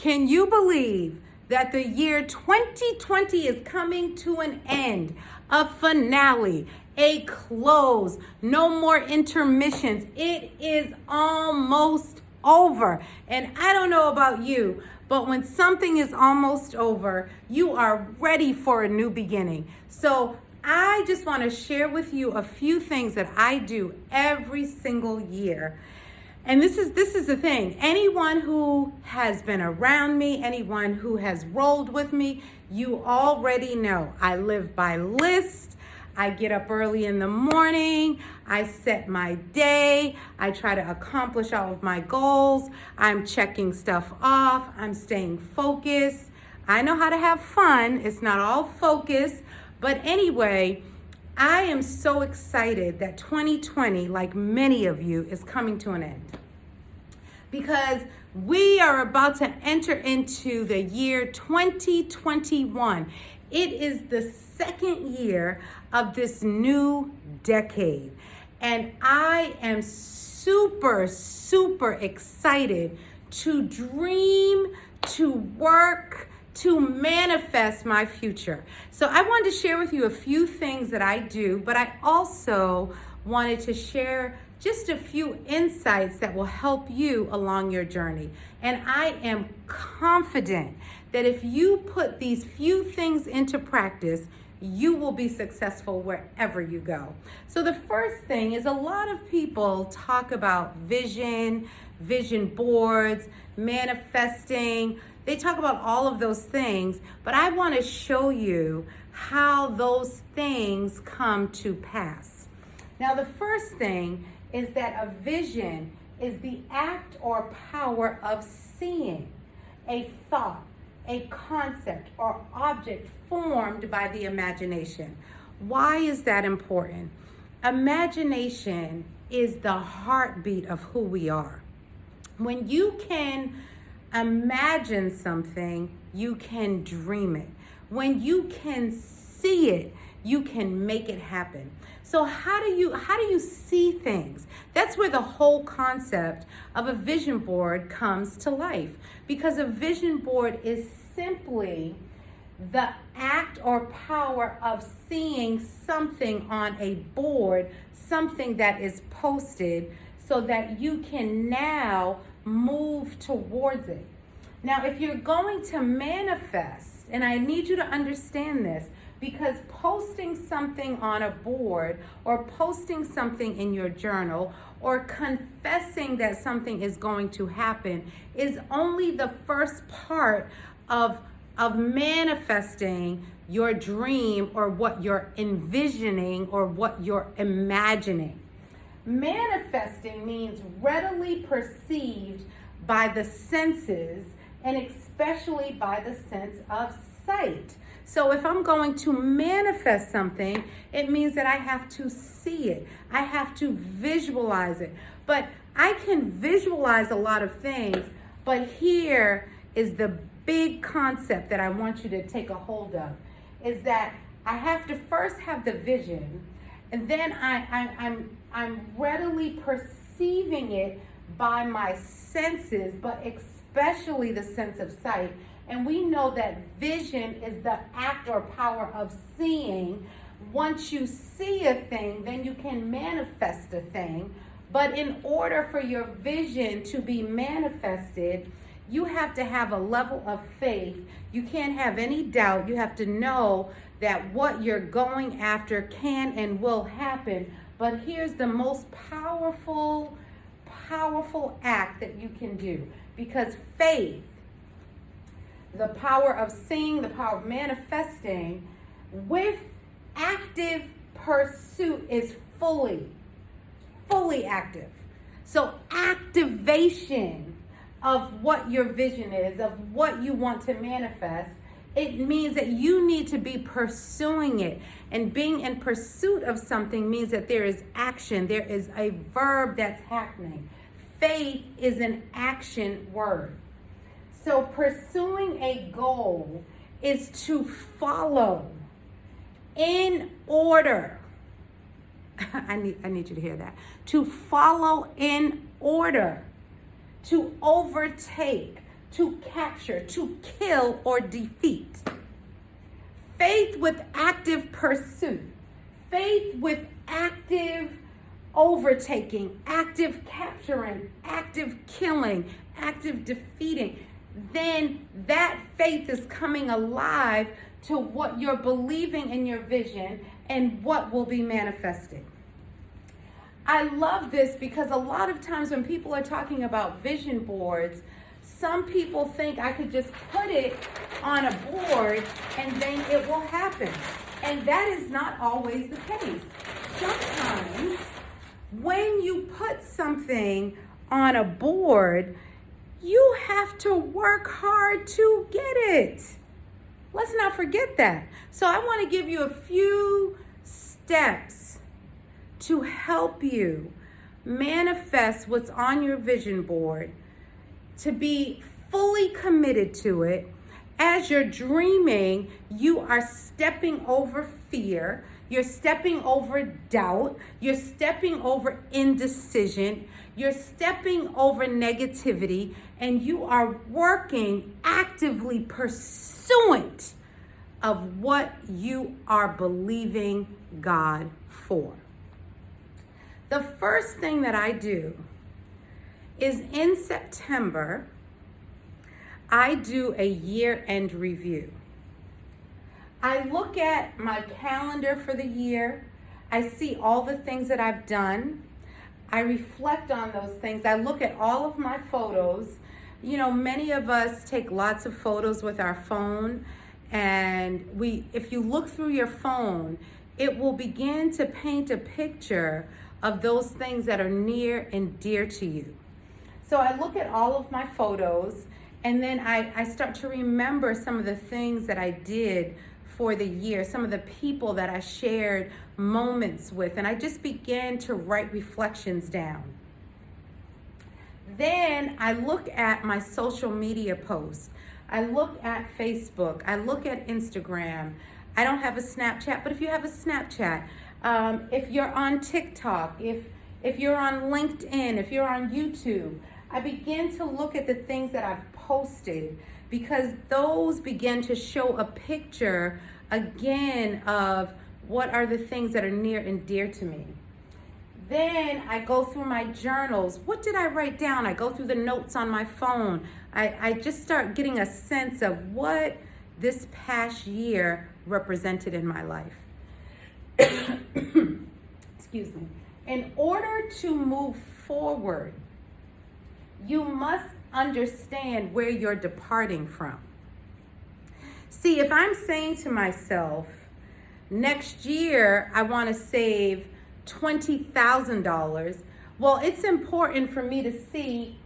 Can you believe that the year 2020 is coming to an end? A finale, a close, no more intermissions. It is almost over. And I don't know about you, but when something is almost over, you are ready for a new beginning. So I just want to share with you a few things that I do every single year. And this is the thing. Anyone who has been around me, anyone who has rolled with me, you already know I live by list. I get up early in the morning. I set my day. I try to accomplish all of my goals. I'm checking stuff off. I'm staying focused. I know how to have fun. It's not all focus. But anyway, I am so excited that 2020, like many of you, is coming to an end. Because we are about to enter into the year 2021. It is the second year of this new decade. And I am super, super excited to dream, to work, to manifest my future. So I wanted to share with you a few things that I do, but I also wanted to share just a few insights that will help you along your journey. And I am confident that if you put these few things into practice, you will be successful wherever you go. So the first thing is, a lot of people talk about vision boards, manifesting. They talk about all of those things, but I want to show you how those things come to pass. Now, the first thing is that a vision is the act or power of seeing a thought, a concept, or object formed by the imagination. Why is that important? Imagination is the heartbeat of who we are. When you can imagine something, you can dream it. When you can see it, you can make it happen. So how do you see things? That's where the whole concept of a vision board comes to life, because a vision board is simply the act or power of seeing something on a board, something that is posted, so that you can now move towards it. Now, if you're going to manifest, and I need you to understand this, because posting something on a board or posting something in your journal or confessing that something is going to happen is only the first part of manifesting your dream, or what you're envisioning, or what you're imagining. Manifesting means readily perceived by the senses, and especially by the sense of sight. So if I'm going to manifest something, it means that I have to see it. I have to visualize it. But I can visualize a lot of things, but here is the big concept that I want you to take a hold of, is that I have to first have the vision, and then I'm readily perceiving it by my senses, but especially the sense of sight. And we know that vision is the act or power of seeing. Once you see a thing, then you can manifest a thing. But in order for your vision to be manifested, you have to have a level of faith. You can't have any doubt. You have to know that what you're going after can and will happen. But here's the most powerful act that you can do. Because faith, the power of seeing, the power of manifesting, with active pursuit, is fully active. So activation of what your vision is, of what you want to manifest, it means that you need to be pursuing it. And being in pursuit of something means that there is action. There is a verb that's happening. Faith is an action word. So pursuing a goal is to follow in order. I need you to hear that. To follow in order, to overtake, to capture, to kill, or defeat. Faith with active pursuit. Faith with active overtaking, active capturing, active killing, active defeating. Then that faith is coming alive to what you're believing in your vision and what will be manifested. I love this because a lot of times when people are talking about vision boards, some people think I could just put it on a board and then it will happen. And that is not always the case. Sometimes when you put something on a board, you have to work hard to get it. Let's not forget that. So I want to give you a few steps to help you manifest what's on your vision board, to be fully committed to it. As you're dreaming, you are stepping over fear, you're stepping over doubt, you're stepping over indecision, you're stepping over negativity, and you are working actively pursuant of what you are believing God for. The first thing that I do is in September, I do a year-end review. I look at my calendar for the year. I see all the things that I've done. I reflect on those things. I look at all of my photos. You know, many of us take lots of photos with our phone, and if you look through your phone, it will begin to paint a picture of those things that are near and dear to you. So I look at all of my photos, and then I start to remember some of the things that I did for the year, some of the people that I shared moments with, and I just began to write reflections down. Then I look at my social media posts. I look at Facebook. I look at Instagram. I don't have a Snapchat, but if you have a Snapchat, if you're on TikTok, if you're on LinkedIn, if you're on YouTube, I begin to look at the things that I've posted, because those begin to show a picture again of what are the things that are near and dear to me. Then I go through my journals. What did I write down? I go through the notes on my phone. I just start getting a sense of what this past year represented in my life. Excuse me. In order to move forward, you must understand where you're departing from. See, if I'm saying to myself, next year I want to save $20,000, well, it's important for me to see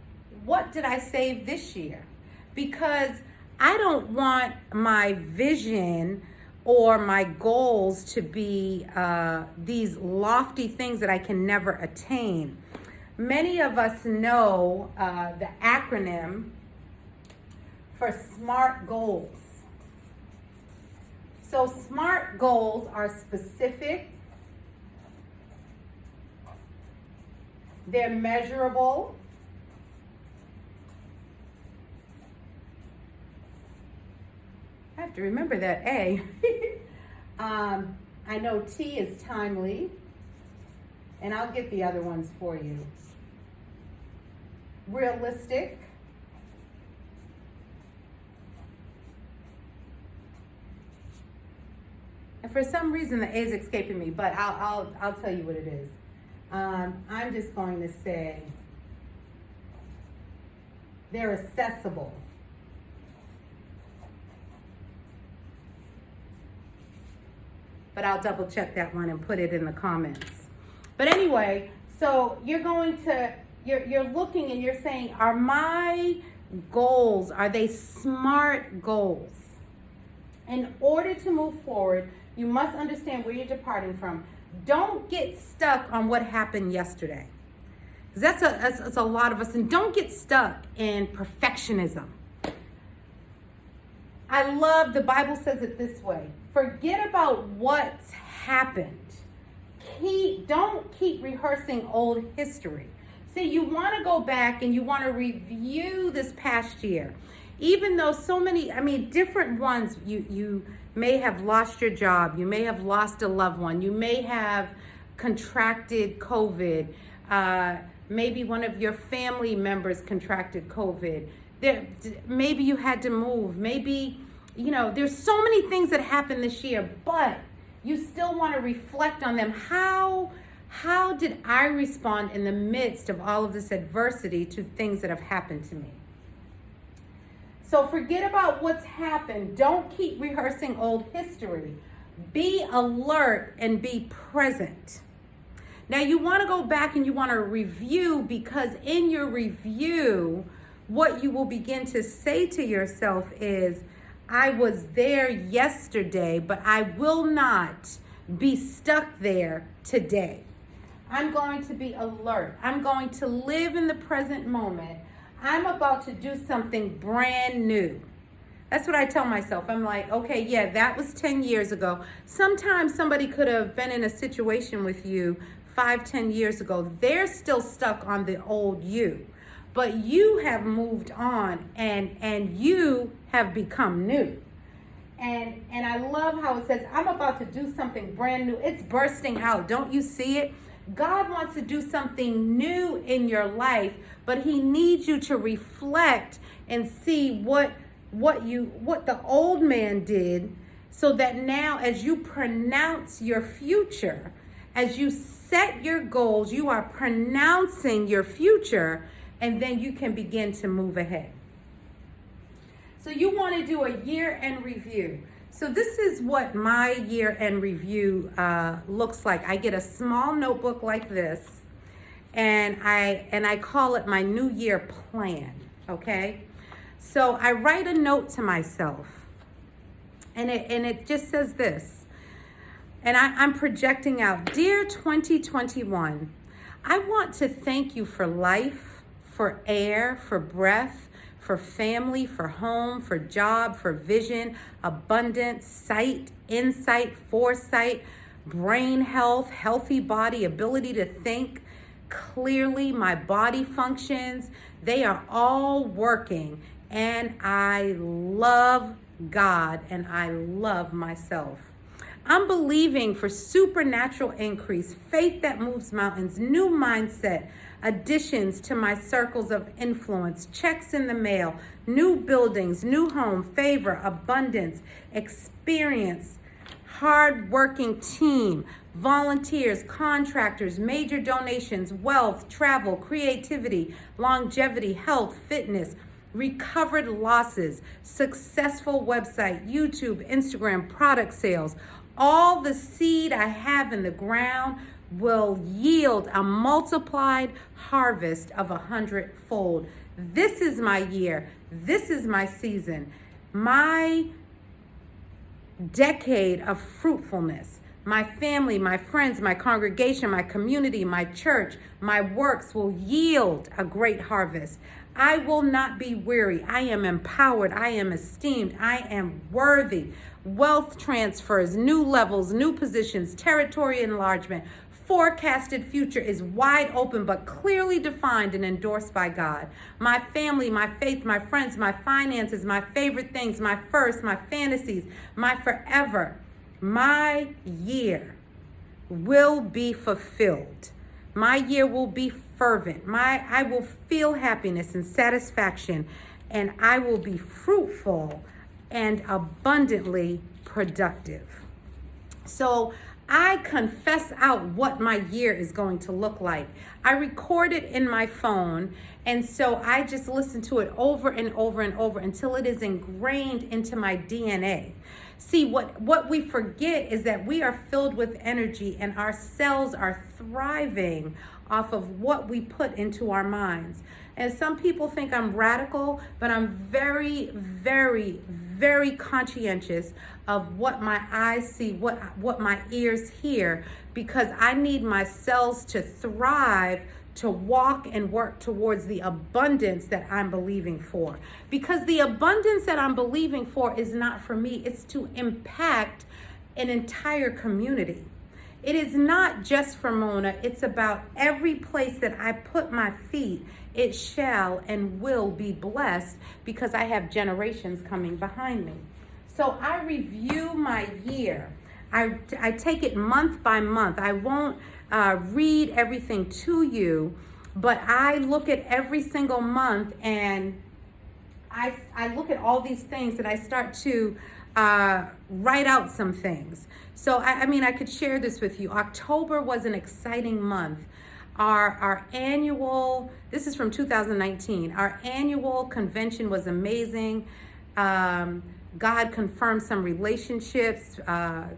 what did I save this year, because I don't want my vision or my goals to be these lofty things that I can never attain. Many of us know the acronym for SMART goals. So SMART goals are specific, they're measurable, I have to remember that A. I know T is timely, and I'll get the other ones for you. Realistic, and for some reason the A is escaping me, but I'll tell you what it is. I'm just going to say they're accessible. But I'll double check that one and put it in the comments. But anyway, so you're looking and you're saying, are my goals, are they SMART goals? In order to move forward, you must understand where you're departing from. Don't get stuck on what happened yesterday. Because that's a lot of us. And don't get stuck in perfectionism. I love, the Bible says it this way. Forget about what's happened. Don't keep rehearsing old history. See, you want to go back and you want to review this past year. even though so many, different ones, you may have lost your job, you may have lost a loved one, you may have contracted COVID, maybe one of your family members contracted COVID, maybe you had to move, maybe, there's so many things that happened this year, but you still want to reflect on them. How did I respond in the midst of all of this adversity to things that have happened to me? So forget about what's happened. Don't keep rehearsing old history. Be alert and be present. Now you want to go back and you want to review, because in your review, what you will begin to say to yourself is, I was there yesterday, but I will not be stuck there today. I'm going to be alert. I'm going to live in the present moment. I'm about to do something brand new. That's what I tell myself. I'm like, okay, yeah, that was 10 years ago. Sometimes somebody could have been in a situation with you 5-10 years ago. They're still stuck on the old you. But you have moved on and you have become new. And I love how it says, I'm about to do something brand new. It's bursting out. Don't you see it? God wants to do something new in your life, but he needs you to reflect and see what the old man did, so that now as you pronounce your future, as you set your goals, you are pronouncing your future, and then you can begin to move ahead. So you want to do a year-end review. So this is what my year-end review looks like. I get a small notebook like this, and I call it my New Year plan, okay? So I write a note to myself, and it just says this, and I'm projecting out, Dear 2021, I want to thank you for life, for air, for breath, for family, for home, for job, for vision, abundance, sight, insight, foresight, brain health, healthy body, ability to think clearly, my body functions. They are all working, and I love God and I love myself. I'm believing for supernatural increase, faith that moves mountains, new mindset, additions to my circles of influence, checks in the mail, new buildings, new home, favor, abundance, experience, hard-working team, volunteers, contractors, major donations, wealth, travel, creativity, longevity, health, fitness, recovered losses, successful website, YouTube, Instagram, product sales. All the seed I have in the ground will yield a multiplied harvest of 100-fold. This is my year. This is my season. My decade of fruitfulness. My family, my friends, my congregation, my community, my church, my works will yield a great harvest. I will not be weary. I am empowered. I am esteemed. I am worthy. Wealth transfers, new levels, new positions, territory enlargement. Forecasted future is wide open but clearly defined and endorsed by God. My family, my faith, my friends, my finances, my favorite things, my first, my fantasies, my forever. My year will be fulfilled. My year will be fervent. I will feel happiness and satisfaction, and I will be fruitful and abundantly productive. So I confess out what my year is going to look like. I record it in my phone, and so I just listen to it over and over and over until it is ingrained into my DNA. See, what we forget is that we are filled with energy, and our cells are thriving off of what we put into our minds. And some people think I'm radical, but I'm very, very, very conscientious of what my eyes see, what my ears hear, because I need my cells to thrive, to walk and work towards the abundance that I'm believing for. Because the abundance that I'm believing for is not for me, it's to impact an entire community. It is not just for Mona, it's about every place that I put my feet it shall and will be blessed because I have generations coming behind me. So I review my year. I take it month by month. I won't read everything to you, but I look at every single month and I look at all these things and I start to write out some things. So I mean, I could share this with you. October was an exciting month. Our annual, this is from 2019, our annual convention was amazing. God confirmed some relationships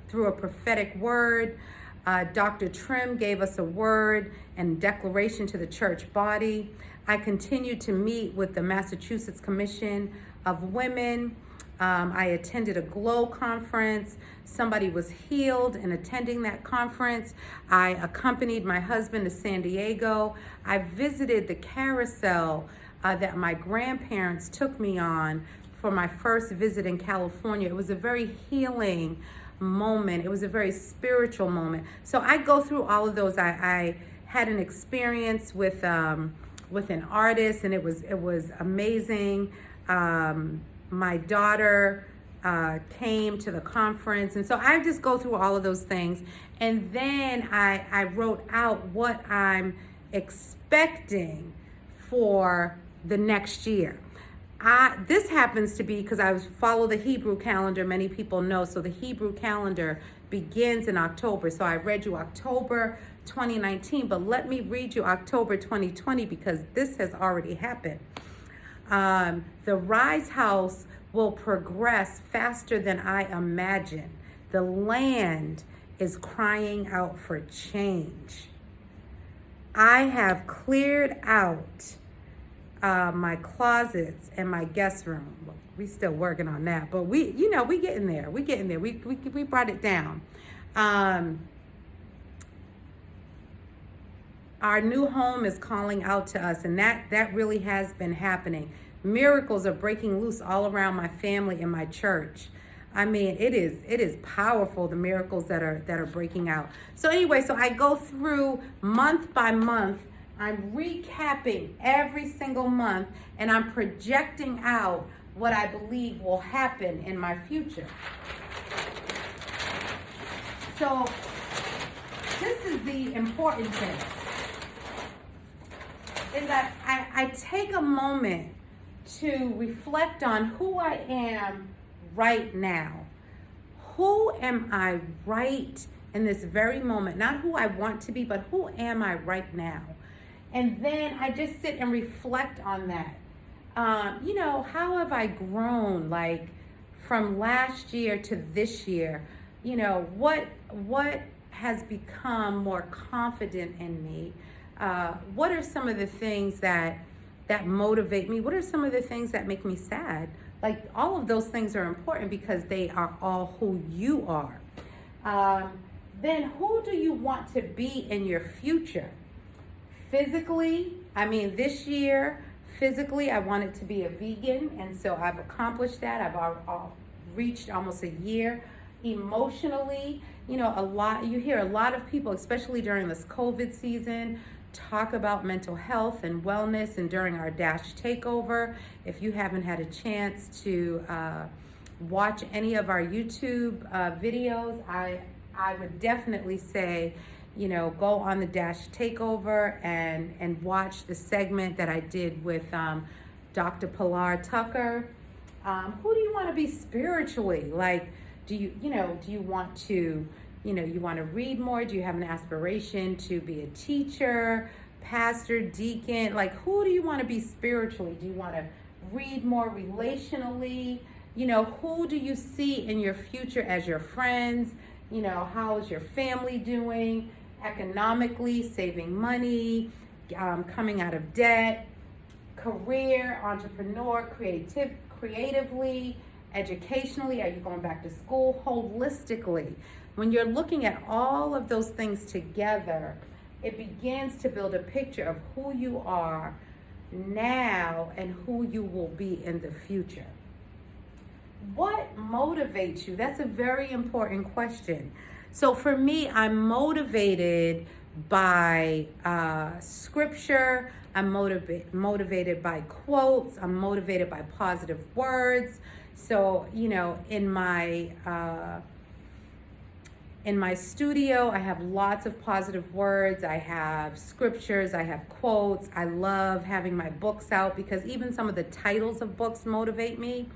through a prophetic word. Dr. Trim gave us a word and declaration to the church body. I continued to meet with the Massachusetts Commission of Women. I attended a GLOW conference. Somebody was healed in attending that conference. I accompanied my husband to San Diego. I visited the carousel that my grandparents took me on for my first visit in California. It was a very healing moment. It was a very spiritual moment. So I go through all of those. I had an experience with an artist, and it was amazing. My daughter came to the conference, and so I just go through all of those things, and then I wrote out what I'm expecting for the next year. This happens to be because I follow the Hebrew calendar. Many people know. So the Hebrew calendar begins in October. So I read you October 2019, but let me read you October 2020 because this has already happened. The Rise House will progress faster than I imagine. The land is crying out for change. I have cleared out my closets and my guest room. Well, we still working on that, but we getting there. We getting there. We brought it down. Our new home is calling out to us, and that really has been happening. Miracles are breaking loose all around my family and my church. I mean, it is powerful, the miracles that are breaking out. So anyway, so I go through month by month. I'm recapping every single month, and I'm projecting out what I believe will happen in my future. So this is the important thing, is that I take a moment to reflect on who I am right now. Who am I right in this very moment? Not who I want to be, but who am I right now? And then I just sit and reflect on that. How have I grown, like from last year to this year? What has become more confident in me? What are some of the things that motivate me? What are some of the things that make me sad? Like, all of those things are important because they are all who you are. Then who do you want to be in your future? Physically, this year, physically, I wanted to be a vegan, and so I've accomplished that. I've reached almost a year. Emotionally, you hear a lot of people, especially during this COVID season, talk about mental health and wellness, and during our Dash Takeover. If you haven't had a chance to watch any of our YouTube videos, I would definitely say, go on the Dash Takeover and watch the segment that I did with Dr. Pilar Tucker. Who do you want to be spiritually? Like, do you want to, you want to read more? Do you have an aspiration to be a teacher, pastor, deacon? Like, who do you want to be spiritually? Do you want to read more relationally? Who do you see in your future as your friends? How is your family doing economically, saving money, coming out of debt, career, entrepreneur, creatively, educationally? Are you going back to school? Holistically. When you're looking at all of those things together, it begins to build a picture of who you are now and who you will be in the future. What motivates you? That's a very important question. So for me, I'm motivated by scripture, I'm motivated by quotes. I'm motivated by positive words. So, in my studio, I have lots of positive words. I have scriptures. I have quotes. I love having my books out because even some of the titles of books motivate me.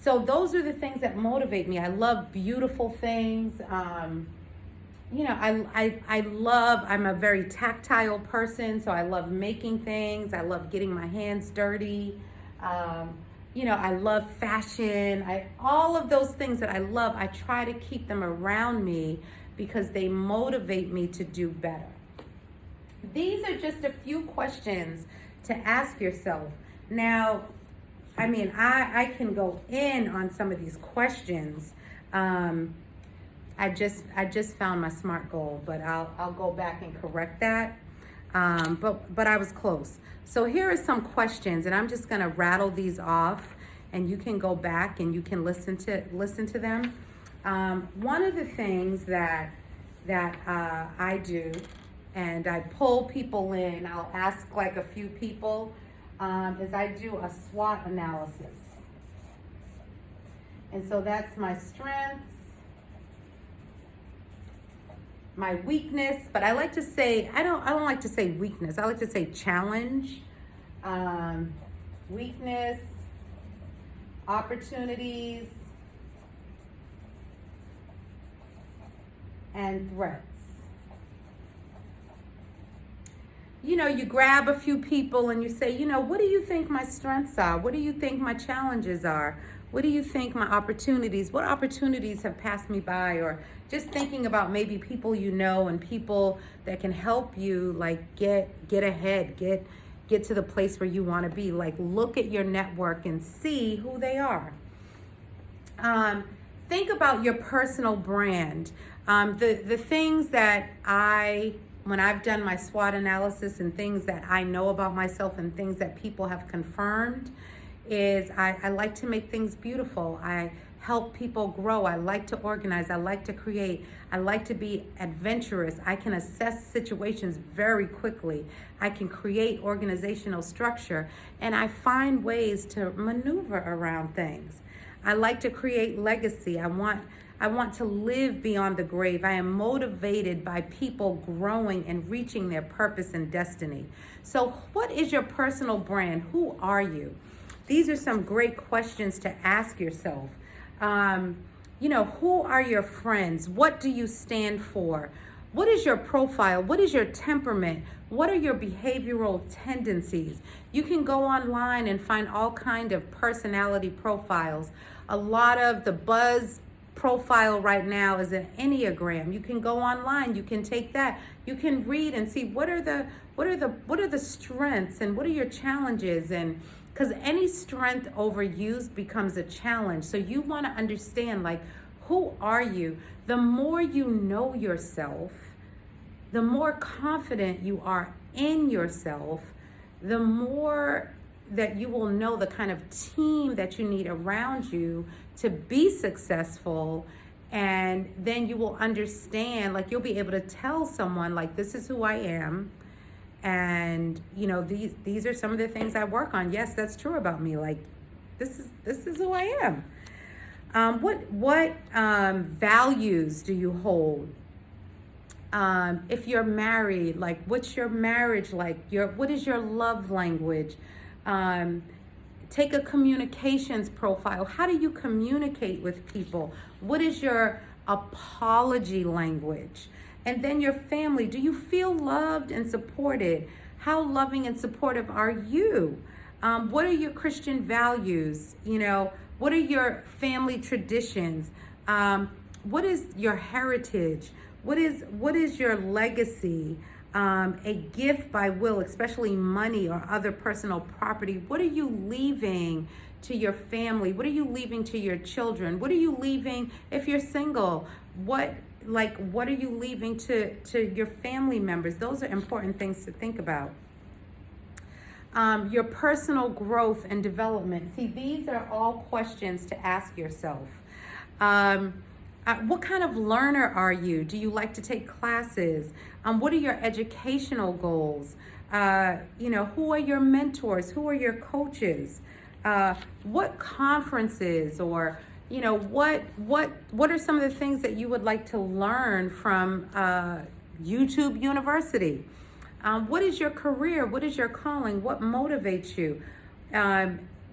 So those are the things that motivate me. I love beautiful things. I'm a very tactile person, so I love making things. I love getting my hands dirty. I love fashion. All of those things that I love, I try to keep them around me because they motivate me to do better. These are just a few questions to ask yourself. Now, I can go in on some of these questions. I just found my SMART goal, but I'll go back and correct that. But I was close. So here are some questions, and I'm just gonna rattle these off, and you can go back and you can listen to them. One of the things that I do, and I pull people in. I'll ask like a few people. Is I do a SWOT analysis. And so that's my strengths, my weakness, but I like to say, I don't like to say weakness. I like to say challenge, weakness, opportunities, and threats. You grab a few people and you say, what do you think my strengths are? What do you think my challenges are? What do you think my opportunities? What opportunities have passed me by? Or just thinking about maybe people and people that can help you like get ahead, get to the place where you want to be. Like look at your network and see who they are. Think about your personal brand. The things that when I've done my SWOT analysis and things that I know about myself and things that people have confirmed is I like to make things beautiful. I help people grow. I like to organize. I like to create. I like to be adventurous. I can assess situations very quickly. I can create organizational structure, and I find ways to maneuver around things. I like to create legacy. I want to live beyond the grave. I am motivated by people growing and reaching their purpose and destiny. So what is your personal brand? Who are you? These are some great questions to ask yourself. Who are your friends? What do you stand for? What is your profile? What is your temperament? What are your behavioral tendencies? You can go online and find all kind of personality profiles. A lot of the buzz profile right now is an Enneagram. You can go online, you can take that, you can read and see what are the strengths and what are your challenges, and because any strength overused becomes a challenge. So you want to understand, like, who are you? The more you know yourself, the more confident you are in yourself, the more that you will know the kind of team that you need around you to be successful. And then you will understand, like, you'll be able to tell someone, like, this is who I am. And these are some of the things I work on. Yes, that's true about me. Like, this is who I am. What values do you hold? If you're married, like, what's your marriage like? What is your love language? Take a communications profile. How do you communicate with people? What is your apology language? And then your family. Do you feel loved and supported? How loving and supportive are you? What are your Christian values? What are your family traditions? What is your heritage? What is your legacy? A gift by will, especially money or other personal property. What are you leaving to your family? What are you leaving to your children? What are you leaving if you're single? What are you leaving to your family members? Those are important things to think about. Your personal growth and development. See, these are all questions to ask yourself. What kind of learner are you? Do you like to take classes? What are your educational goals? Who are your mentors? Who are your coaches? What conferences or what are some of the things that you would like to learn from YouTube University? What is your career? What is your calling? What motivates you?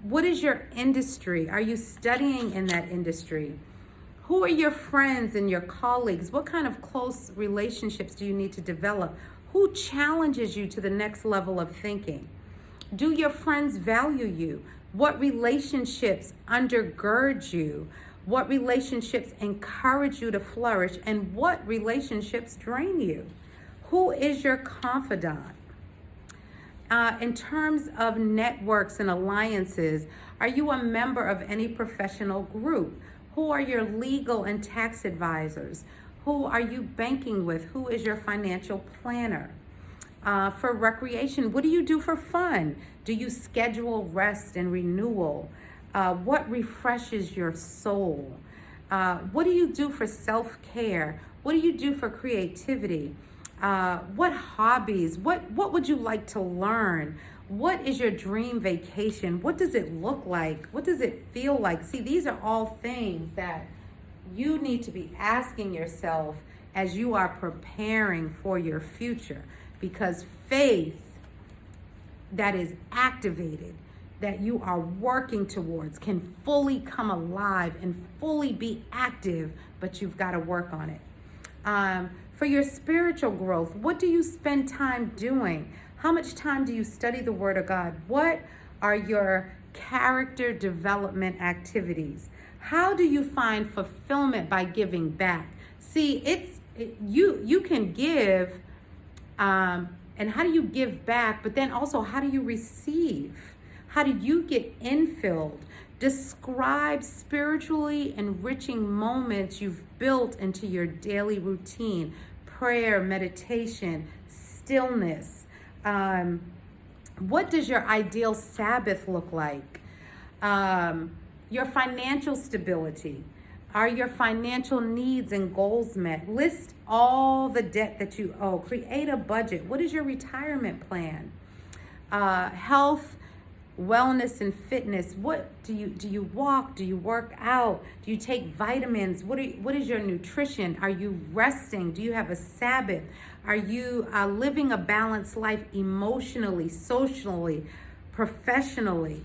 What is your industry? Are you studying in that industry? Who are your friends and your colleagues? What kind of close relationships do you need to develop? Who challenges you to the next level of thinking? Do your friends value you? What relationships undergird you? What relationships encourage you to flourish? And what relationships drain you? Who is your confidant? In terms of networks and alliances, are you a member of any professional group? Who are your legal and tax advisors? Who are you banking with? Who is your financial planner? For recreation, what do you do for fun? Do you schedule rest and renewal? What refreshes your soul? What do you do for self-care? What do you do for creativity? What hobbies? What would you like to learn? What is your dream vacation? What does it look like? What does it feel like? See, these are all things that you need to be asking yourself as you are preparing for your future, because faith that is activated, that you are working towards, can fully come alive and fully be active, but you've got to work on it. For your spiritual growth, what do you spend time doing? How much time do you study the Word of God? What are your character development activities? How do you find fulfillment by giving back? See, you can give, and how do you give back? But then also, how do you receive? How do you get infilled? Describe spiritually enriching moments you've built into your daily routine: prayer, meditation, stillness. What does your ideal Sabbath look like? Your financial stability. Are your financial needs and goals met? List all the debt that you owe. Create a budget. What is your retirement plan? Health, wellness, and fitness. What do you walk? Do you work out? Do you take vitamins? What is your nutrition? Are you resting? Do you have a Sabbath? Are you living a balanced life emotionally, socially, professionally?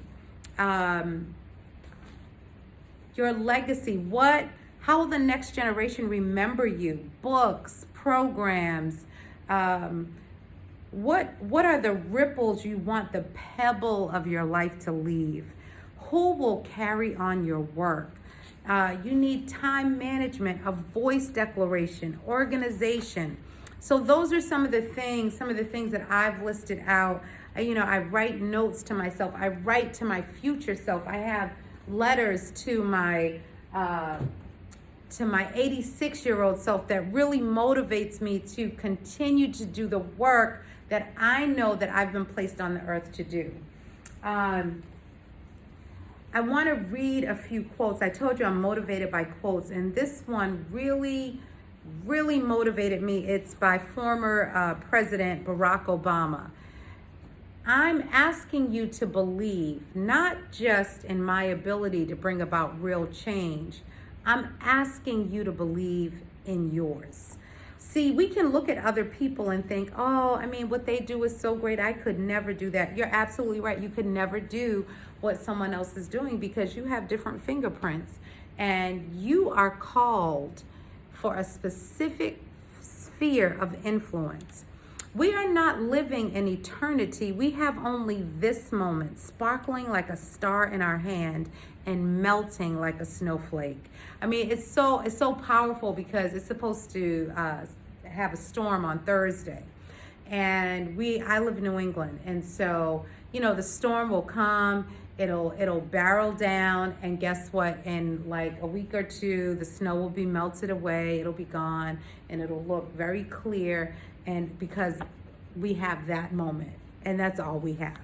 Your legacy. How will the next generation remember you? Books, programs. What are the ripples you want the pebble of your life to leave? Who will carry on your work? You need time management, a voice declaration, organization. So those are some of the things that I've listed out. I write notes to myself. I write to my future self. I have letters to my 86-year-old self that really motivates me to continue to do the work that I know that I've been placed on the earth to do. I want to read a few quotes. I told you I'm motivated by quotes, and this one really, really motivated me. It's by former President Barack Obama. I'm asking you to believe not just in my ability to bring about real change. I'm asking you to believe in yours. See, we can look at other people and think, what they do is so great. I could never do that. You're absolutely right. You could never do what someone else is doing because you have different fingerprints and you are called for a specific sphere of influence. We are not living in eternity. We have only this moment, sparkling like a star in our hand and melting like a snowflake. It's so powerful because it's supposed to have a storm on Thursday. And I live in New England. And so, the storm will come, it'll barrel down, and guess what? In like a week or two, the snow will be melted away, it'll be gone, and it'll look very clear. And because we have that moment, and that's all we have.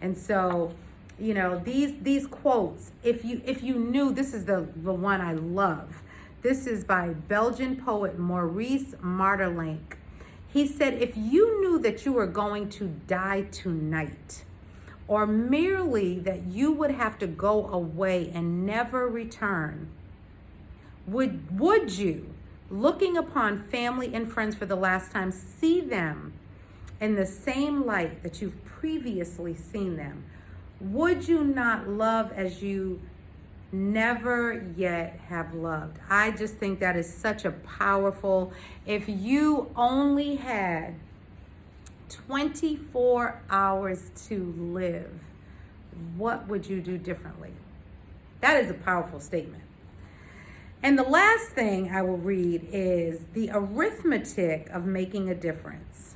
And so, these quotes, if you knew, this is the one I love. This is by Belgian poet Maurice Maeterlinck. He said, if you knew that you were going to die tonight, or merely that you would have to go away and never return, would you, looking upon family and friends for the last time, see them in the same light that you've previously seen them? Would you not love as you never yet have loved? I just think that is such a powerful, if you only had 24 hours to live, what would you do differently? That is a powerful statement. And the last thing I will read is the arithmetic of making a difference.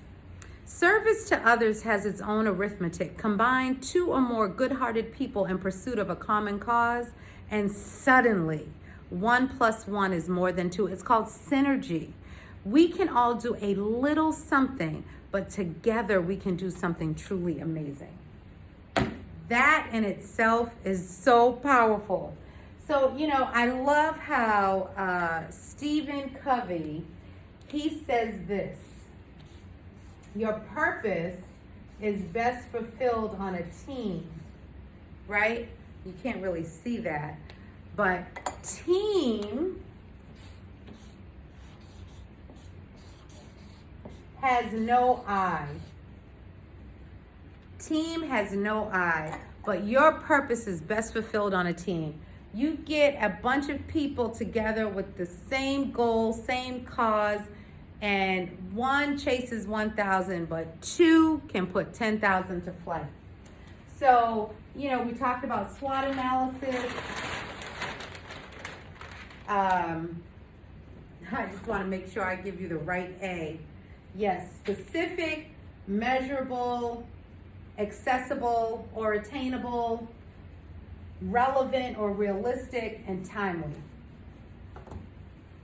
Service to others has its own arithmetic. Combine two or more good-hearted people in pursuit of a common cause, and suddenly 1 + 1 is more than 2. It's called synergy. We can all do a little something, but together we can do something truly amazing. That in itself is so powerful. So, I love how Stephen Covey, he says this: your purpose is best fulfilled on a team, right? You can't really see that, but team has no I. Team has no I, but your purpose is best fulfilled on a team. You get a bunch of people together with the same goal, same cause, and one chases 1,000, but two can put 10,000 to flight. So, we talked about SWOT analysis. I just want to make sure I give you the right A. Yes, specific, measurable, accessible or attainable, relevant or realistic, and timely.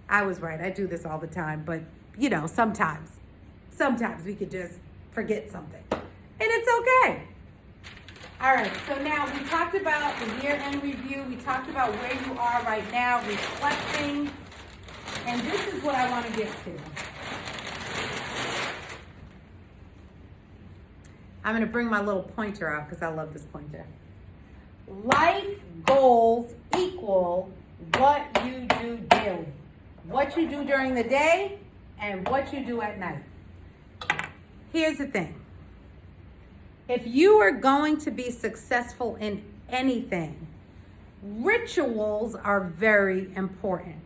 I was right. I do this all the time, but sometimes we could just forget something, and it's okay. All right, so now we talked about the year-end review. We talked about where you are right now, reflecting, and this is what I want to get to. I'm going to bring my little pointer out because I love this pointer. Life goals equal what you do daily. What you do during the day and what you do at night. Here's the thing. If you are going to be successful in anything, rituals are very important.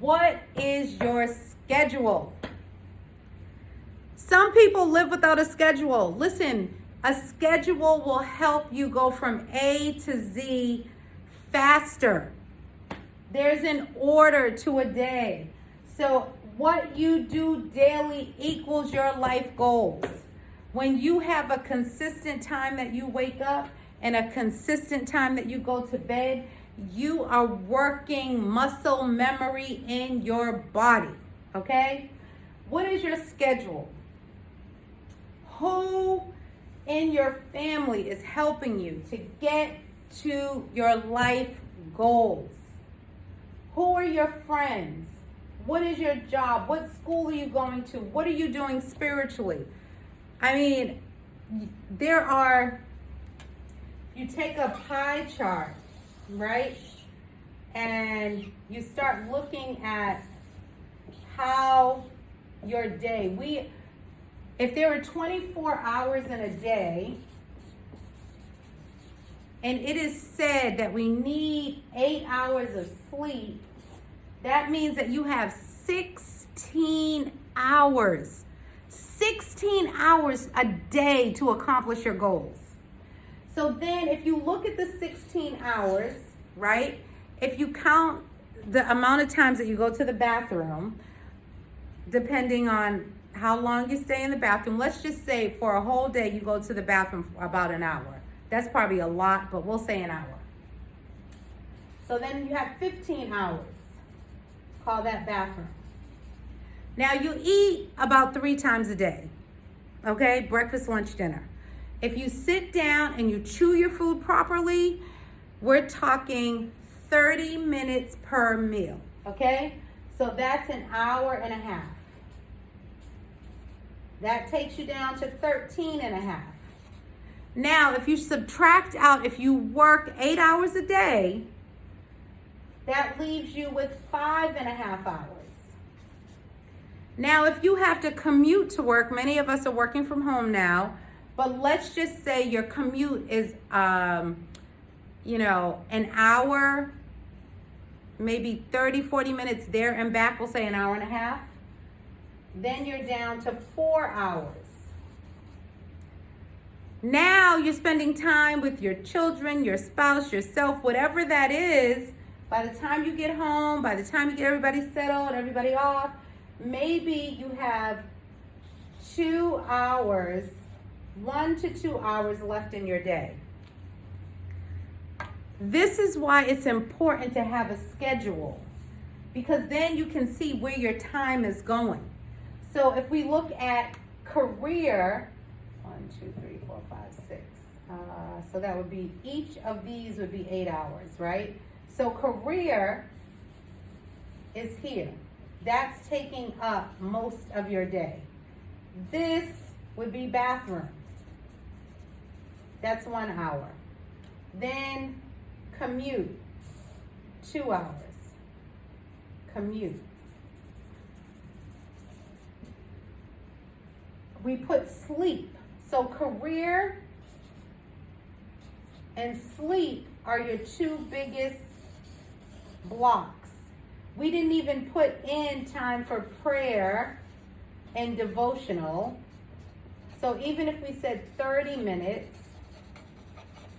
What is your schedule? Some people live without a schedule. Listen, a schedule will help you go from A to Z faster. There's an order to a day. So what you do daily equals your life goals. When you have a consistent time that you wake up and a consistent time that you go to bed, you are working muscle memory in your body, okay? What is your schedule? Who in your family is helping you to get to your life goals? Who are your friends? What is your job? What school are you going to? What are you doing spiritually? I mean, you take a pie chart, right? And you start looking at how your day, if there were 24 hours in a day, and it is said that we need 8 hours of sleep, that means that you have 16 hours. 16 hours a day to accomplish your goals. So then if you look at the 16 hours, right? If you count the amount of times that you go to the bathroom, depending on how long you stay in the bathroom, let's just say for a whole day you go to the bathroom for about an hour. That's probably a lot, but we'll say an hour. So then you have 15 hours. Call that bathroom. Now you eat about 3 times a day, okay? Breakfast, lunch, dinner. If you sit down and you chew your food properly, we're talking 30 minutes per meal, okay? So that's an hour and a half. That takes you down to 13 and a half. Now, if you subtract out, if you work 8 hours a day, that leaves you with 5.5 hours. Now, if you have to commute to work, many of us are working from home now, but let's just say your commute is, an hour, maybe 30, 40 minutes there and back, we'll say an hour and a half. Then you're down to 4 hours. Now you're spending time with your children, your spouse, yourself, whatever that is. By the time you get home, by the time you get everybody settled, everybody off, maybe you have 2 hours, 1 to 2 hours left in your day. This is why it's important to have a schedule, because then you can see where your time is going. So if we look at career, 1, 2, 3, 4, 5, 6. So that would be, each of these would be 8 hours, right? So career is here. That's taking up most of your day. This would be bathroom. That's 1 hour. Then commute, 2 hours. Commute. We put sleep. So career and sleep are your 2 biggest blocks. We didn't even put in time for prayer and devotional. So even if we said 30 minutes,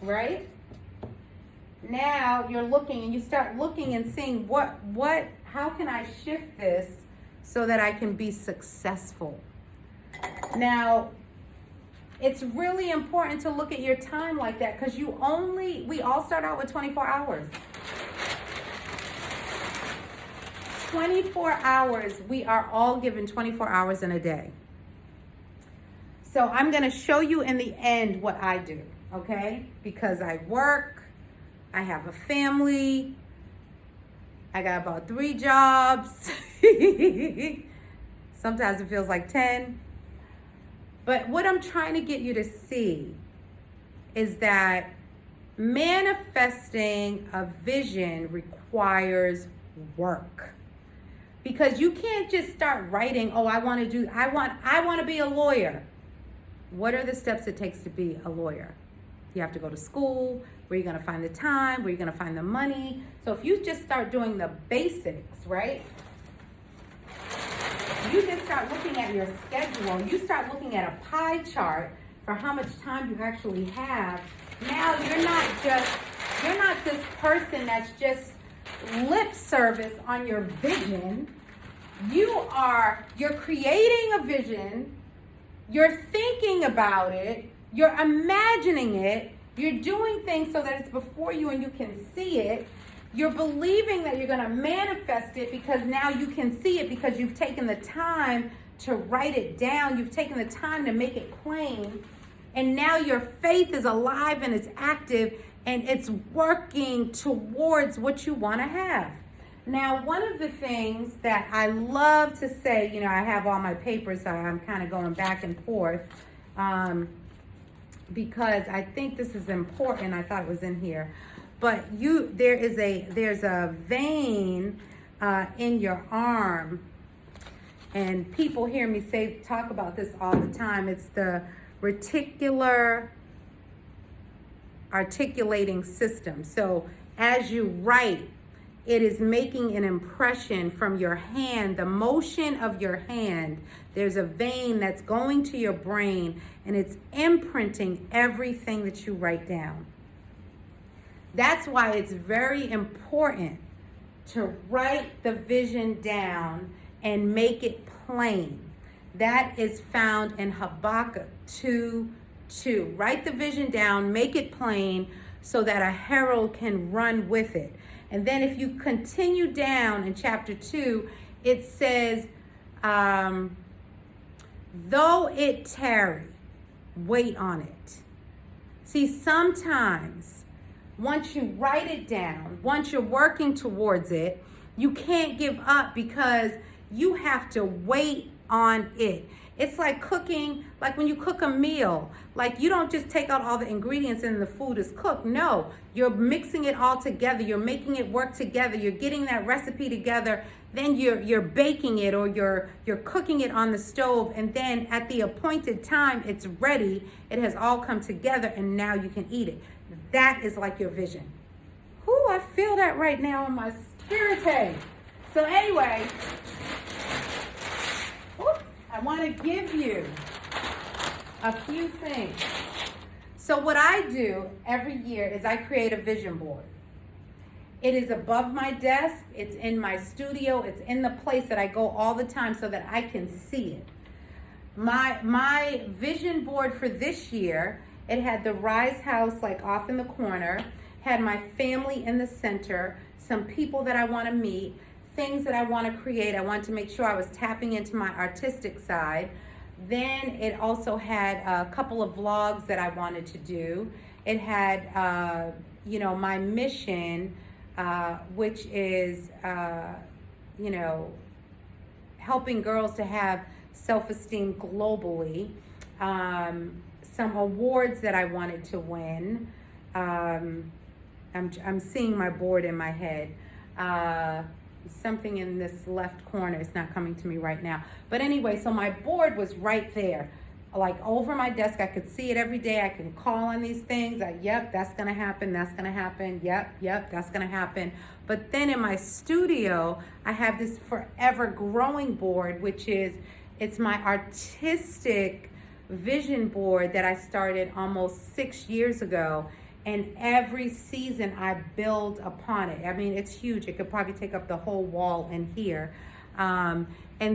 right? Now you're looking and you start looking and seeing how can I shift this so that I can be successful? Now, it's really important to look at your time like that, because we all start out with 24 hours. 24 hours, we are all given 24 hours in a day. So I'm going to show you in the end what I do, okay? Because I work, I have a family, I got about 3 jobs. Sometimes it feels like 10. But what I'm trying to get you to see is that manifesting a vision requires work. Because you can't just start writing, I want to be a lawyer. What are the steps it takes to be a lawyer? You have to go to school. Where are you going to find the time? Where are you going to find the money? So if you just start doing the basics, right? You just start looking at your schedule. You start looking at a pie chart for how much time you actually have. Now you're not this person that's just lip service on your vision. You're creating a vision. You're thinking about it. You're imagining it. You're doing things so that it's before you and you can see it. You're believing that you're going to manifest it because now you can see it, because you've taken the time to write it down. You've taken the time to make it plain. And now your faith is alive and it's active and it's working towards what you want to have. Now, one of the things that I love to say, I have all my papers, so I'm kind of going back and forth because I think this is important. I thought it was in here. But there's a vein in your arm, and people hear me talk about this all the time. It's the reticular articulating system. So as you write, it is making an impression from your hand, the motion of your hand. There's a vein that's going to your brain, and it's imprinting everything that you write down. That's why it's very important to write the vision down and make it plain. That is found in Habakkuk 2:2. Write the vision down, make it plain so that a herald can run with it. And then if you continue down in chapter 2, it says, though it tarry, wait on it. See, sometimes once you write it down, once you're working towards it, you can't give up because you have to wait on it. It's like cooking, like when you cook a meal, like you don't just take out all the ingredients and the food is cooked. No, you're mixing it all together. You're making it work together. You're getting that recipe together. Then you're baking it, or you're cooking it on the stove, and then at the appointed time it's ready. It has all come together, and now you can eat it. That is like your vision. Whoo, I feel that right now in my spirit. Hey. So anyway, I want to give you a few things. So what I do every year is I create a vision board. It is above my desk. It's in my studio. It's in the place that I go all the time so that I can see it. My vision board for this year, it had the Rise House like off in the corner, had my family in the center, some people that I want to meet, things that I want to create. I wanted to make sure I was tapping into my artistic side. Then it also had a couple of vlogs that I wanted to do. It had, my mission, which is, helping girls to have self-esteem globally. Some awards that I wanted to win. I'm seeing my board in my head. Something in this left corner is not coming to me right now. But anyway, so my board was right there, like over my desk. I could see it every day. I can call on these things. Yep, that's gonna happen. That's gonna happen. Yep, that's gonna happen. But then in my studio, I have this forever growing board, which is, it's my artistic vision board that I started almost 6 years ago. And every season I build upon it. I mean, it's huge. It could probably take up the whole wall in here. And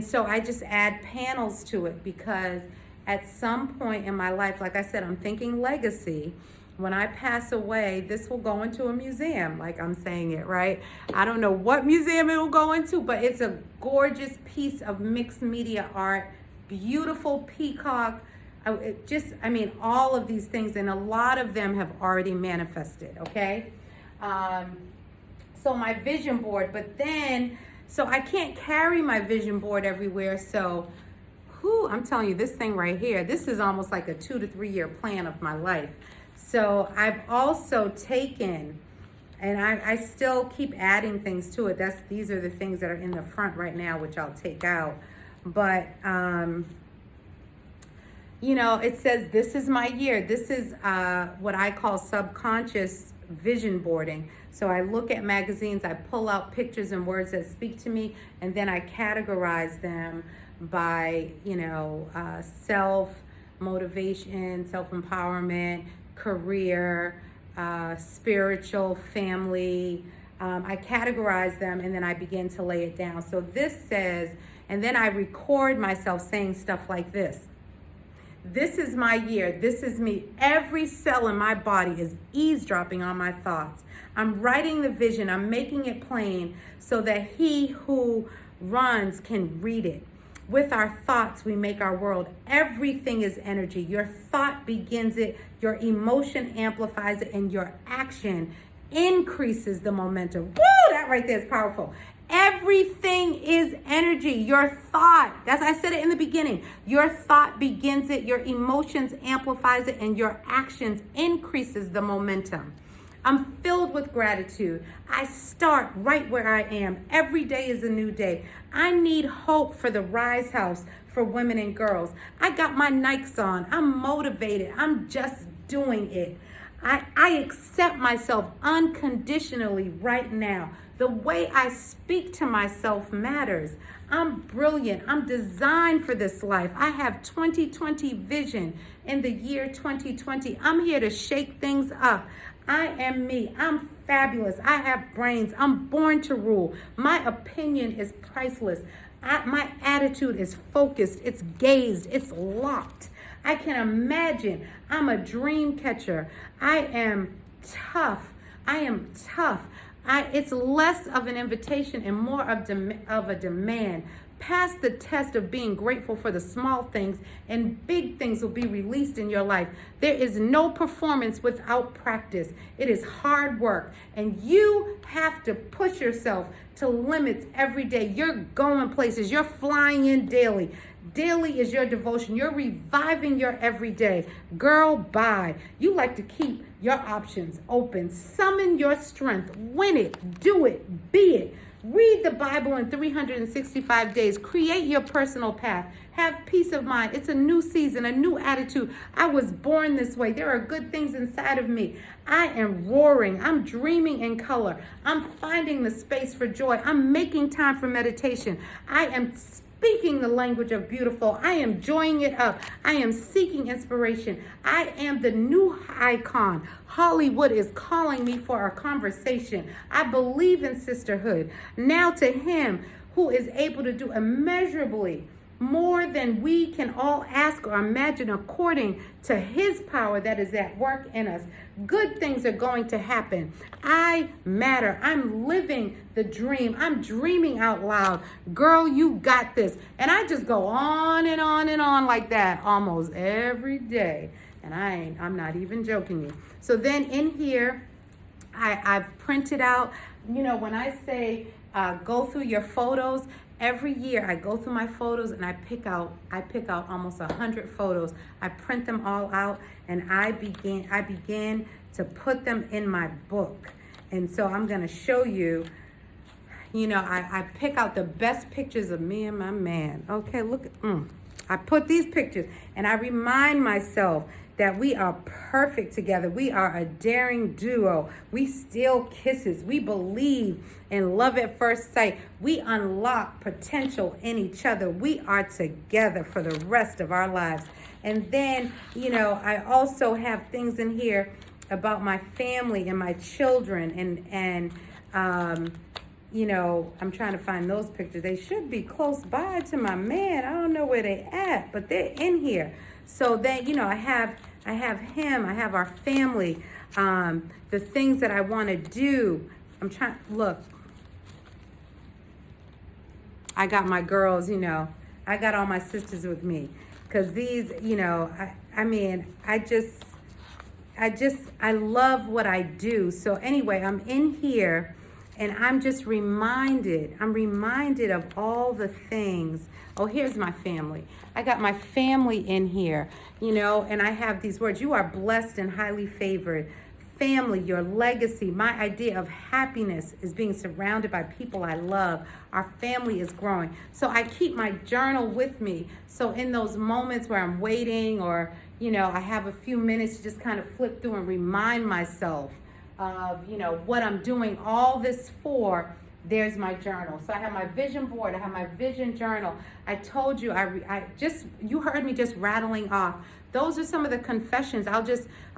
so I just add panels to it, because at some point in my life, like I said, I'm thinking legacy. When I pass away, this will go into a museum, like I'm saying it, right? I don't know what museum it will go into, but it's a gorgeous piece of mixed media art, beautiful peacock. All of these things, and a lot of them have already manifested, okay? So my vision board, so I can't carry my vision board everywhere, so I'm telling you, this thing right here, this is almost like a 2 to 3 year plan of my life. So I've also taken, and I still keep adding things to it. These are the things that are in the front right now, which I'll take out. But, it says, this is my year. This is what I call subconscious vision boarding. So I look at magazines, I pull out pictures and words that speak to me, and then I categorize them by, self-motivation, self-empowerment, career, spiritual, family. I categorize them, and then I begin to lay it down. So this says, and then I record myself saying stuff like this. This is my year. This is me. Every cell in my body is eavesdropping on my thoughts. I'm writing the vision. I'm making it plain so that he who runs can read it. With our thoughts, we make our world. Everything is energy. Your thought begins it, your emotion amplifies it, and your action increases the momentum. Woo! That right there is powerful. Everything is energy. Your thought, I said it in the beginning. Your thought begins it, your emotions amplifies it, and your actions increases the momentum. I'm filled with gratitude. I start right where I am. Every day is a new day. I need hope for the Rise House for women and girls. I got my Nikes on. I'm motivated. I'm just doing it. I accept myself unconditionally right now. The way I speak to myself matters. I'm brilliant. I'm designed for this life. I have 2020 vision in the year 2020. I'm here to shake things up. I am me. I'm fabulous. I have brains. I'm born to rule. My opinion is priceless. My attitude is focused. It's gazed. It's locked. I can imagine. I'm a dream catcher. I am tough. It's less of an invitation and more of a demand. Pass the test of being grateful for the small things, and big things will be released in your life. There is no performance without practice. It is hard work, and you have to push yourself to limits every day. You're going places. You're flying in daily. Daily is your devotion. You're reviving your everyday. Girl, bye. You like to keep your options open. Summon your strength. Win it. Do it. Be it. Read the Bible in 365 days. Create your personal path. Have peace of mind. It's a new season, a new attitude. I was born this way. There are good things inside of me. I am roaring. I'm dreaming in color. I'm finding the space for joy. I'm making time for meditation. I am speaking the language of beautiful. I am joying it up. I am seeking inspiration. I am the new icon. Hollywood is calling me for a conversation. I believe in sisterhood. Now to him who is able to do immeasurably more than we can all ask or imagine, according to his power that is at work in us. Good things are going to happen. I matter. I'm living the dream. I'm dreaming out loud. Girl, you got this. And I just go on and on and on like that almost every day. And I'm not even joking you. So then in here, I've printed out, when I say go through your photos, every year I go through my photos and I pick out almost 100 photos. I print them all out and I begin to put them in my book. And so I'm going to show you, I pick out the best pictures of me and my man. Okay, look, I put these pictures and I remind myself that we are perfect together. We are a daring duo. We steal kisses. We believe in love at first sight. We unlock potential in each other. We are together for the rest of our lives. And then, I also have things in here about my family and my children. And I'm trying to find those pictures. They should be close by to my man. I don't know where they at, but they're in here. So then, I have him, I have our family, the things that I want to do. Look, I got my girls, I got all my sisters with me. Because these, I love what I do. So anyway, I'm in here and I'm just reminded of all the things. Oh, here's my family. I got my family in here, and I have these words. You are blessed and highly favored. Family, your legacy. My idea of happiness is being surrounded by people I love. Our family is growing. So I keep my journal with me. So in those moments where I'm waiting or, I have a few minutes to just kind of flip through and remind myself of, what I'm doing all this for. There's my journal. So I have my vision board. I have my vision journal. I told you, you heard me just rattling off. Those are some of the confessions. I'll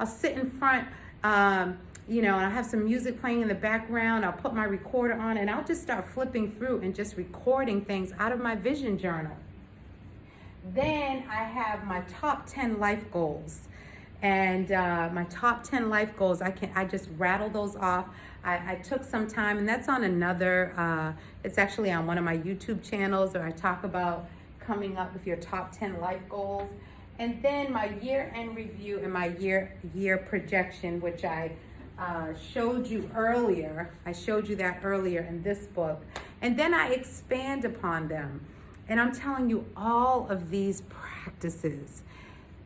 sit in front, and I have some music playing in the background. I'll put my recorder on and I'll just start flipping through and just recording things out of my vision journal. Then I have my top 10 life goals. And my top 10 life goals, I just rattle those off. I took some time, and that's on another, it's actually on one of my YouTube channels where I talk about coming up with your top 10 life goals. And then my year-end review and my year projection, which I showed you earlier. I showed you that earlier in this book. And then I expand upon them. And I'm telling you, all of these practices,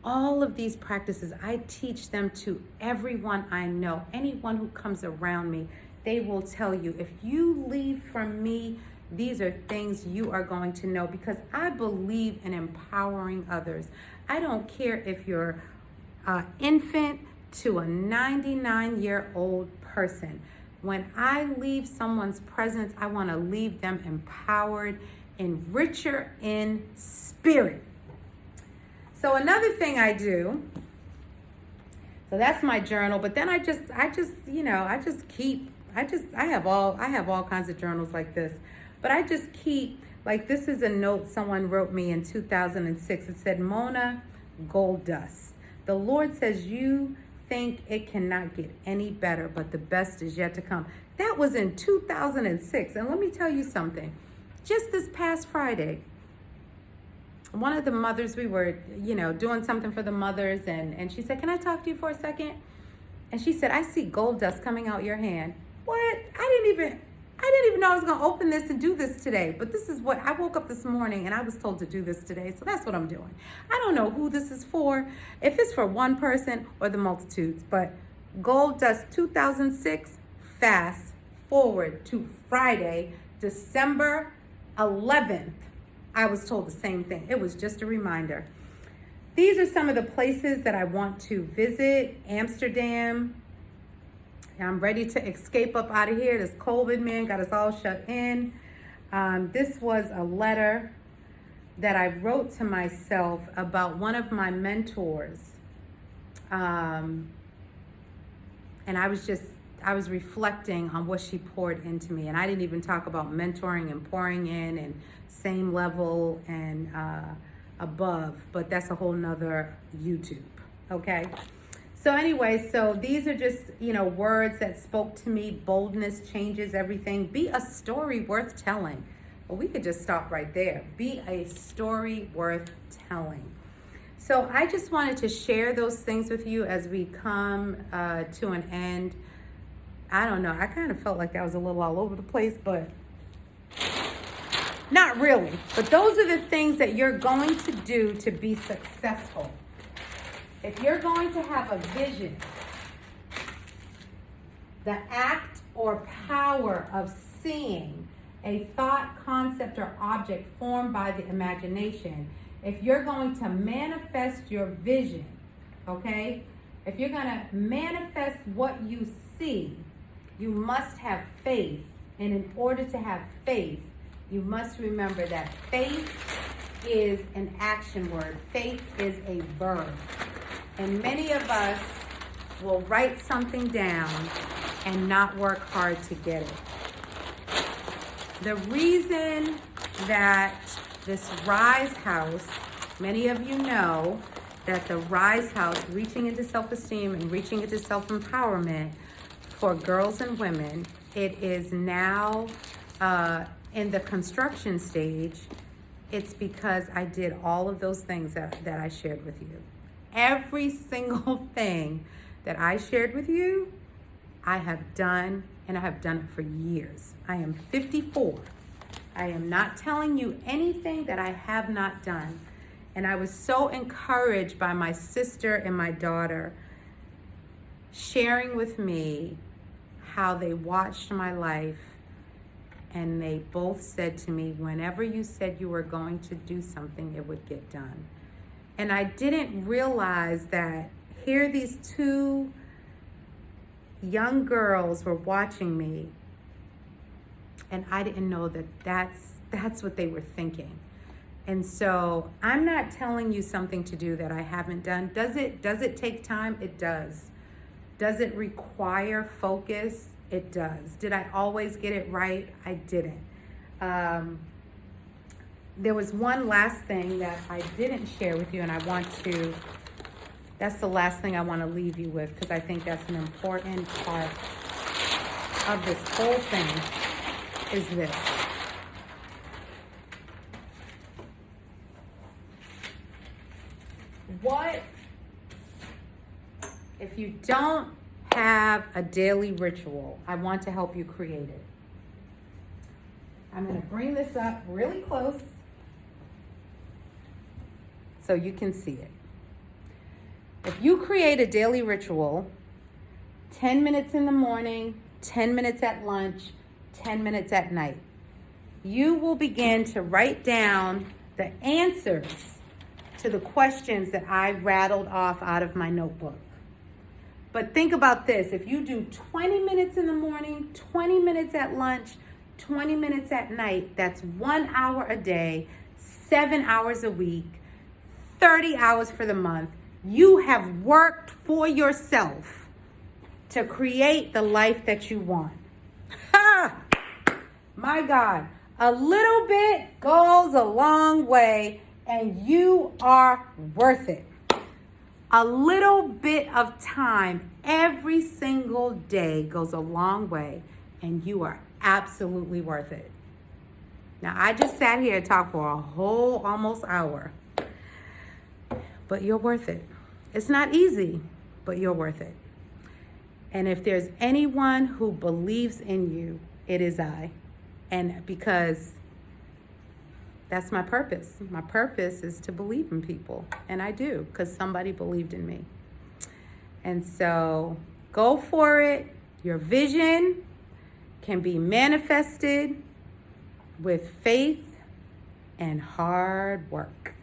I teach them to everyone I know. Anyone who comes around me, they will tell you, if you leave from me, these are things you are going to know, because I believe in empowering others. I don't care if you're an infant to a 99-year-old person. When I leave someone's presence, I want to leave them empowered and richer in spirit. So another thing I do, so that's my journal, but then I have all kinds of journals like this, but I just keep, like, this is a note someone wrote me in 2006. It said, Mona Gold Dust. The Lord says you think it cannot get any better, but the best is yet to come. That was in 2006. And let me tell you something. Just this past Friday, one of the mothers, we were, doing something for the mothers, and she said, can I talk to you for a second? And she said, I see gold dust coming out your hand. What? I didn't didn't even know I was going to open this and do this today, but this is what I woke up this morning and I was told to do this today. So that's what I'm doing. I don't know who this is for, if it's for one person or the multitudes, but Gold Dust 2006, fast forward to Friday, December 11th. I was told the same thing. It was just a reminder. These are some of the places that I want to visit. Amsterdam. I'm ready to escape up out of here. This COVID, man, got us all shut in. This was a letter that I wrote to myself about one of my mentors. And I was reflecting on what she poured into me. And I didn't even talk about mentoring and pouring in and same level and above, but that's a whole nother YouTube, okay? So anyway, so these are just, words that spoke to me. Boldness changes everything. Be a story worth telling. Well, we could just stop right there. Be a story worth telling. So I just wanted to share those things with you as we come to an end. I don't know. I kind of felt like I was a little all over the place, but not really. But those are the things that you're going to do to be successful. If you're going to have a vision, the act or power of seeing a thought, concept, or object formed by the imagination, if you're going to manifest your vision, okay? If you're going to manifest what you see, you must have faith. And in order to have faith, you must remember that faith is an action word. Faith is a verb. And many of us will write something down and not work hard to get it. The reason that this Rise House, many of you know that the Rise House, reaching into self-esteem and reaching into self-empowerment for girls and women, it is now in the construction stage. It's because I did all of those things that I shared with you. Every single thing that I shared with you, I have done, and I have done it for years. I am 54. I am not telling you anything that I have not done. And I was so encouraged by my sister and my daughter sharing with me how they watched my life, and they both said to me, whenever you said you were going to do something, it would get done. And I didn't realize that here these two young girls were watching me, and I didn't know that that's what they were thinking. And so I'm not telling you something to do that I haven't done. Does it take time? It does. Does it require focus? It does. Did I always get it right? I didn't. There was one last thing that I didn't share with you, and that's the last thing I want to leave you with, because I think that's an important part of this whole thing, is this. What if you don't have a daily ritual? I want to help you create it. I'm going to bring this up really close so you can see it. If you create a daily ritual, 10 minutes in the morning, 10 minutes at lunch, 10 minutes at night, you will begin to write down the answers to the questions that I rattled off out of my notebook. But think about this. If you do 20 minutes in the morning, 20 minutes at lunch, 20 minutes at night, that's 1 hour a day, 7 hours a week, 30 hours for the month. You have worked for yourself to create the life that you want. Ha! My God, a little bit goes a long way, and you are worth it. A little bit of time every single day goes a long way, and you are absolutely worth it. Now, I just sat here and talked for a whole almost hour, but you're worth it. It's not easy, but you're worth it. And if there's anyone who believes in you, it is I. And because that's my purpose. My purpose is to believe in people. And I do, because somebody believed in me. And so go for it. Your vision can be manifested with faith and hard work.